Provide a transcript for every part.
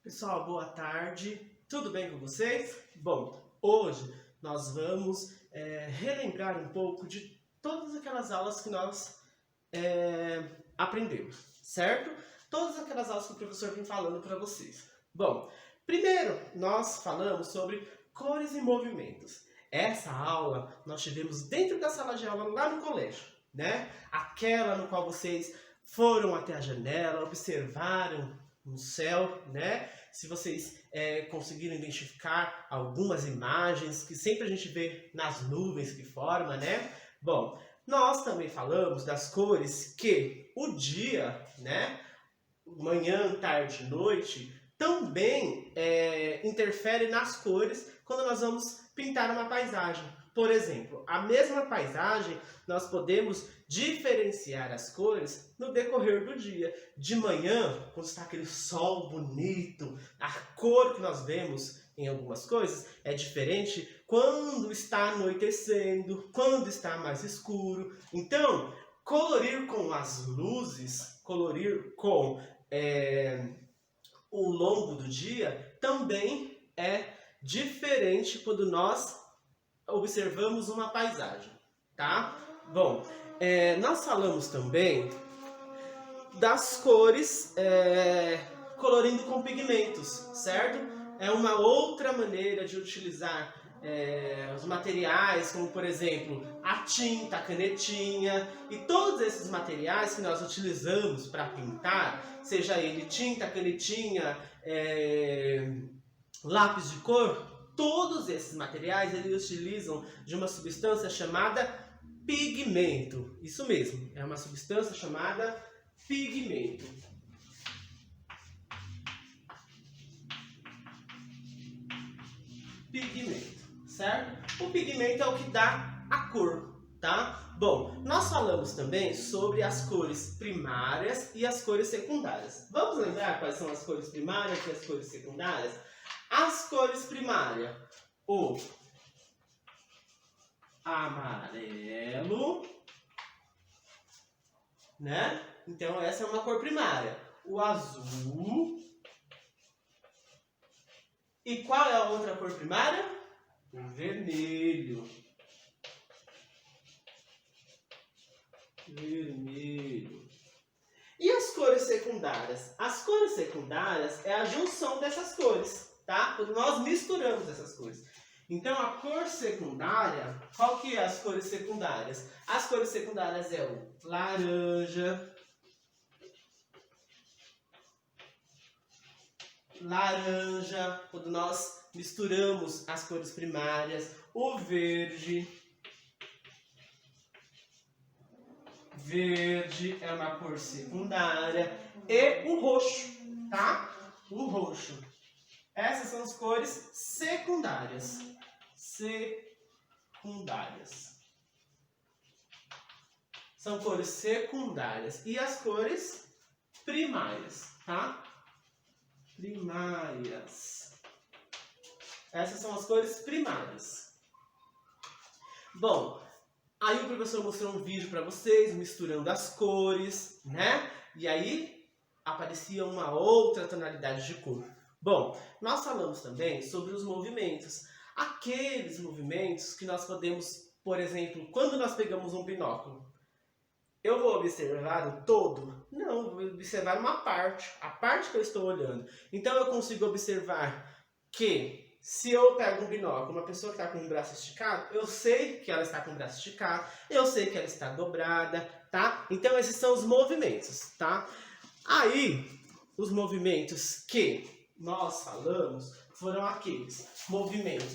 Pessoal, boa tarde. Tudo bem com vocês? Bom, hoje nós vamos relembrar um pouco de todas aquelas aulas que nós aprendemos, certo? Todas aquelas aulas que o professor vem falando para vocês. Bom, primeiro nós falamos sobre cores e movimentos. Essa aula nós tivemos dentro da sala de aula lá no colégio, né? Aquela no qual vocês foram até a janela, observaram no céu, né? Se vocês conseguiram identificar algumas imagens que sempre a gente vê nas nuvens que forma, né? Bom, nós também falamos das cores que o dia, né? Manhã, tarde, noite, também interfere nas cores quando nós vamos pintar uma paisagem. Por exemplo, a mesma paisagem nós podemos diferenciar as cores no decorrer do dia. De manhã, quando está aquele sol bonito, a cor que nós vemos em algumas coisas é diferente quando está anoitecendo, quando está mais escuro. Então, colorir com as luzes, colorir com o longo do dia também é diferente quando nós observamos uma paisagem, tá? Bom, nós falamos também das cores colorindo com pigmentos, certo? É uma outra maneira de utilizar os materiais, como por exemplo a tinta, a canetinha e todos esses materiais que nós utilizamos para pintar, seja ele tinta, canetinha, lápis de cor, todos esses materiais eles utilizam de uma substância chamada pigmento. Isso mesmo, é uma substância chamada pigmento. Pigmento, certo? O pigmento é o que dá a cor, tá? Bom, nós falamos também sobre as cores primárias e as cores secundárias. Vamos lembrar quais são as cores primárias e as cores secundárias? As cores primárias, o amarelo, né? Então essa é uma cor primária. O azul. E qual é a outra cor primária? O vermelho. Vermelho. E as cores secundárias? As cores secundárias é a junção dessas cores, tá? Quando nós misturamos essas cores. Então a cor secundária, qual que é as cores secundárias? As cores secundárias é o laranja, quando nós misturamos as cores primárias, o verde é uma cor secundária, e o roxo, tá? O roxo. Essas são as cores secundárias. São cores secundárias. E as cores primárias, tá? Primárias. Essas são as cores primárias. Bom, aí o professor mostrou um vídeo para vocês, misturando as cores, né? E aí aparecia uma outra tonalidade de cor. Bom, nós falamos também sobre os movimentos. Aqueles movimentos que nós podemos, por exemplo, quando nós pegamos um binóculo, eu vou observar o todo? Não, eu vou observar uma parte, a parte que eu estou olhando. Então eu consigo observar que se eu pego um binóculo, uma pessoa que está com o braço esticado, eu sei que ela está com o braço esticado, eu sei que ela está dobrada, tá? Então esses são os movimentos, tá? Aí, os movimentos que nós falamos foram aqueles movimentos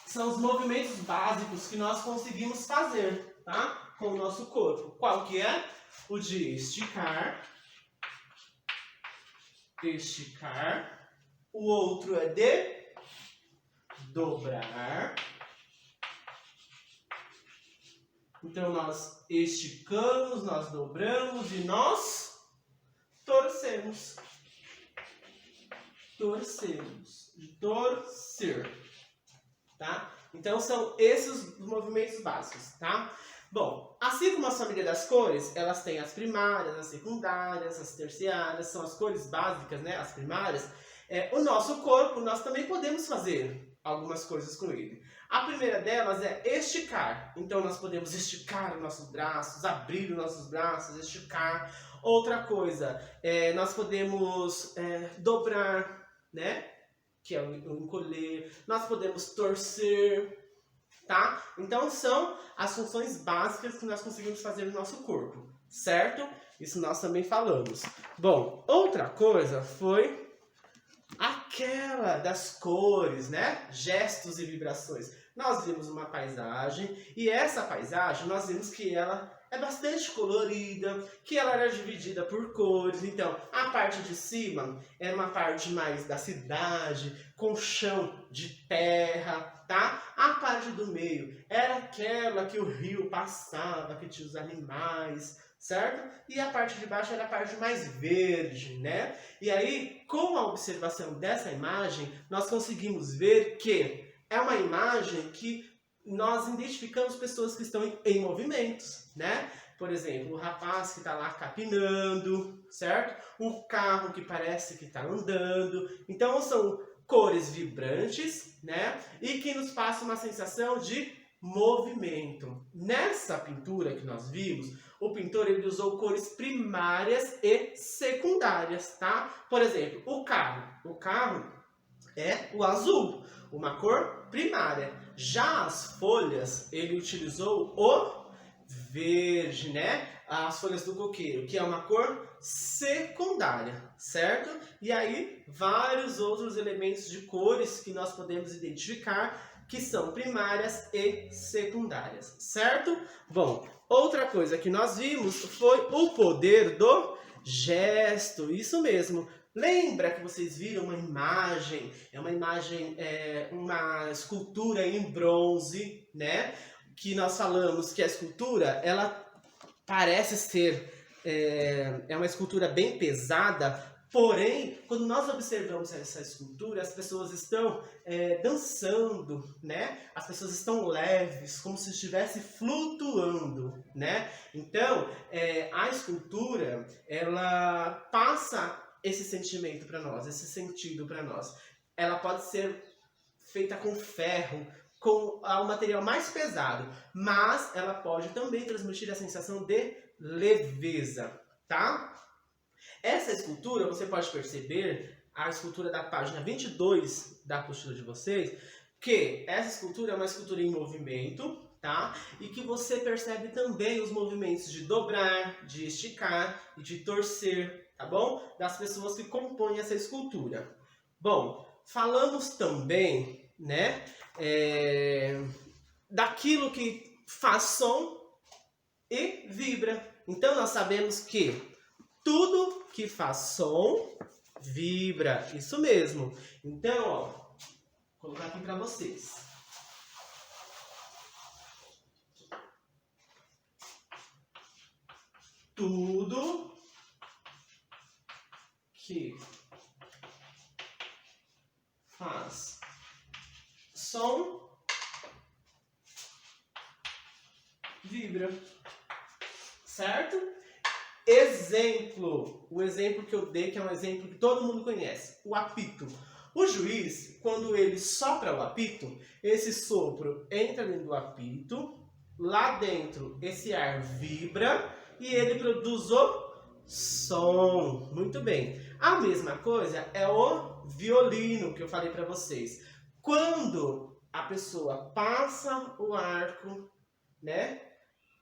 são os movimentos básicos que nós conseguimos fazer, tá? Com o nosso corpo. Qual que é? O de esticar. O outro é de dobrar. Então, nós esticamos, nós dobramos e nós torcemos. De torcer. Tá? Então, são esses os movimentos básicos, tá? Bom, assim como a família das cores, elas têm as primárias, as secundárias, as terciárias, são as cores básicas, né, as primárias. O nosso corpo, nós também podemos fazer algumas coisas com ele. A primeira delas é esticar. Então nós podemos esticar os nossos braços, abrir os nossos braços, esticar. Outra coisa, nós podemos dobrar, né? Que é o encolher. Nós podemos torcer, tá? Então são as funções básicas que nós conseguimos fazer no nosso corpo, certo? Isso nós também falamos. Bom, outra coisa foi aquela das cores, né? Gestos e vibrações. Nós vimos uma paisagem e essa paisagem nós vimos que ela é bastante colorida, que ela era dividida por cores. Então, a parte de cima era uma parte mais da cidade, com chão de terra, tá? A parte do meio era aquela que o rio passava, que tinha os animais, certo? E a parte de baixo era a parte mais verde, né? E aí, com a observação dessa imagem, nós conseguimos ver que é uma imagem que nós identificamos pessoas que estão em movimentos, né? Por exemplo, o rapaz que está lá capinando, certo? O carro que parece que está andando. Então, são cores vibrantes, né? E que nos passam uma sensação de movimento. Nessa pintura que nós vimos, o pintor ele usou cores primárias e secundárias, tá? Por exemplo, o carro é o azul, uma cor primária. Já as folhas, ele utilizou o verde, né? As folhas do coqueiro, que é uma cor secundária, certo? E aí, vários outros elementos de cores que nós podemos identificar que são primárias e secundárias, certo? Bom, outra coisa que nós vimos foi o poder do gesto, isso mesmo. Lembra que vocês viram uma imagem, uma escultura em bronze, né? Que nós falamos que a escultura, ela parece ser, uma escultura bem pesada, porém, quando nós observamos essa escultura, as pessoas estão dançando, né? As pessoas estão leves, como se estivesse flutuando, né? Então, a escultura, ela passa esse sentimento para nós, esse sentido para nós. Ela pode ser feita com ferro, com um material mais pesado, mas ela pode também transmitir a sensação de leveza, tá? Essa escultura, você pode perceber, a escultura da página 22 da apostila de vocês, que essa escultura é uma escultura em movimento, tá? E que você percebe também os movimentos de dobrar, de esticar e de torcer, tá bom? Das pessoas que compõem essa escultura. Bom, falamos também, né, daquilo que faz som e vibra. Então nós sabemos que tudo que faz som vibra, isso mesmo. Então, ó, vou colocar aqui para vocês. Tudo que faz som vibra, certo? Exemplo, o exemplo que eu dei, que é um exemplo que todo mundo conhece, o apito. O juiz, quando ele sopra o apito, esse sopro entra dentro do apito, lá dentro esse ar vibra e ele produz o som. Muito bem. A mesma coisa é o violino que eu falei para vocês. Quando a pessoa passa o arco, né,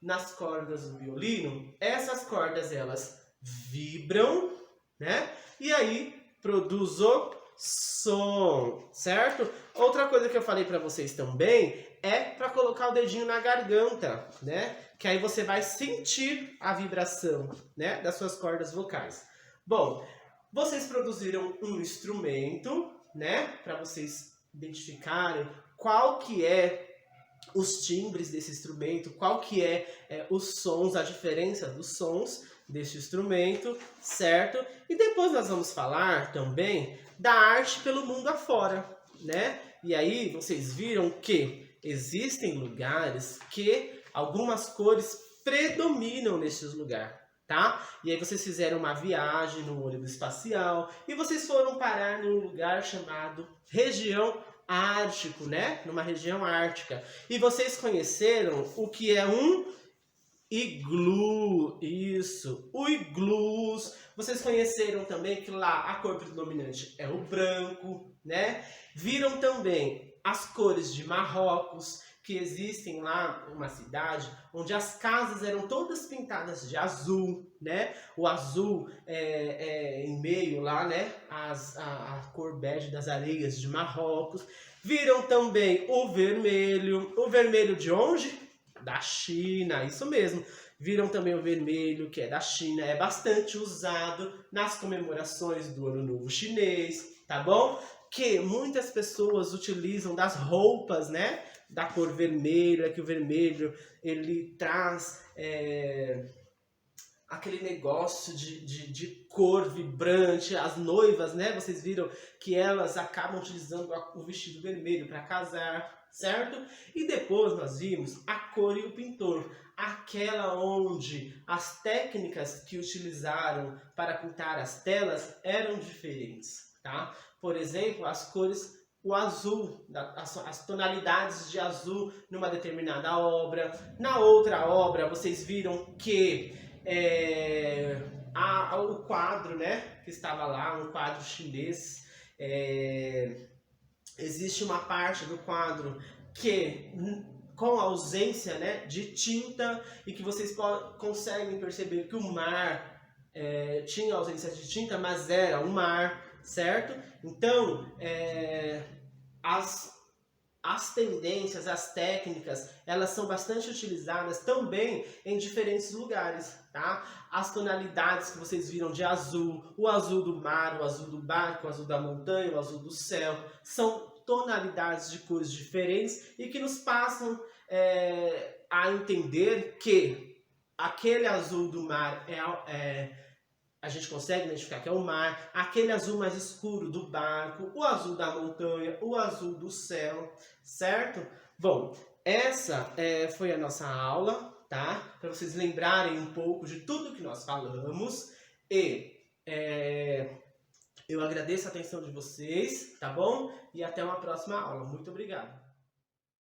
nas cordas do violino, essas cordas elas vibram, né? E aí produz o som, certo? Outra coisa que eu falei para vocês também é para colocar o dedinho na garganta, né? Que aí você vai sentir a vibração, né, das suas cordas vocais. Bom, vocês produziram um instrumento, né, para vocês identificarem qual que é os timbres desse instrumento, qual que é os sons, a diferença dos sons desse instrumento, certo? E depois nós vamos falar também da arte pelo mundo afora, né? E aí vocês viram que existem lugares que Algumas cores predominam nesses lugares, tá? E aí vocês fizeram uma viagem no ônibus espacial e vocês foram parar num lugar chamado região ártico, né? Numa região ártica. E vocês conheceram o que é um iglu, isso, o iglus. Vocês conheceram também que lá a cor predominante é o branco, né? Viram também as cores de Marrocos, que existem lá uma cidade onde as casas eram todas pintadas de azul, né? O azul em meio lá, né? A cor bege das areias de Marrocos. Viram também o vermelho de onde? Da China, isso mesmo. Viram também o vermelho, que é da China, é bastante usado nas comemorações do Ano Novo Chinês, tá bom? Que muitas pessoas utilizam das roupas, né? Da cor vermelha, que o vermelho ele traz aquele negócio de cor vibrante. As noivas, né? Vocês viram que elas acabam utilizando o vestido vermelho para casar, certo? E depois nós vimos a cor e o pintor, aquela onde as técnicas que utilizaram para pintar as telas eram diferentes, tá? Por exemplo, as cores, o azul, as tonalidades de azul numa determinada obra. Na outra obra, vocês viram que o quadro, né, que estava lá, um quadro chinês, existe uma parte do quadro que com ausência, né, de tinta, e que vocês conseguem perceber que o mar tinha ausência de tinta, mas era um mar, certo? Então, as tendências, as técnicas, elas são bastante utilizadas também em diferentes lugares, tá? As tonalidades que vocês viram de azul, o azul do mar, o azul do barco, o azul da montanha, o azul do céu, são tonalidades de cores diferentes e que nos passam a entender que aquele azul do mar a gente consegue identificar que é o mar, aquele azul mais escuro do barco, o azul da montanha, o azul do céu, certo? Bom, essa foi a nossa aula, tá? Para vocês lembrarem um pouco de tudo que nós falamos. E eu agradeço a atenção de vocês, tá bom? E até uma próxima aula. Muito obrigado.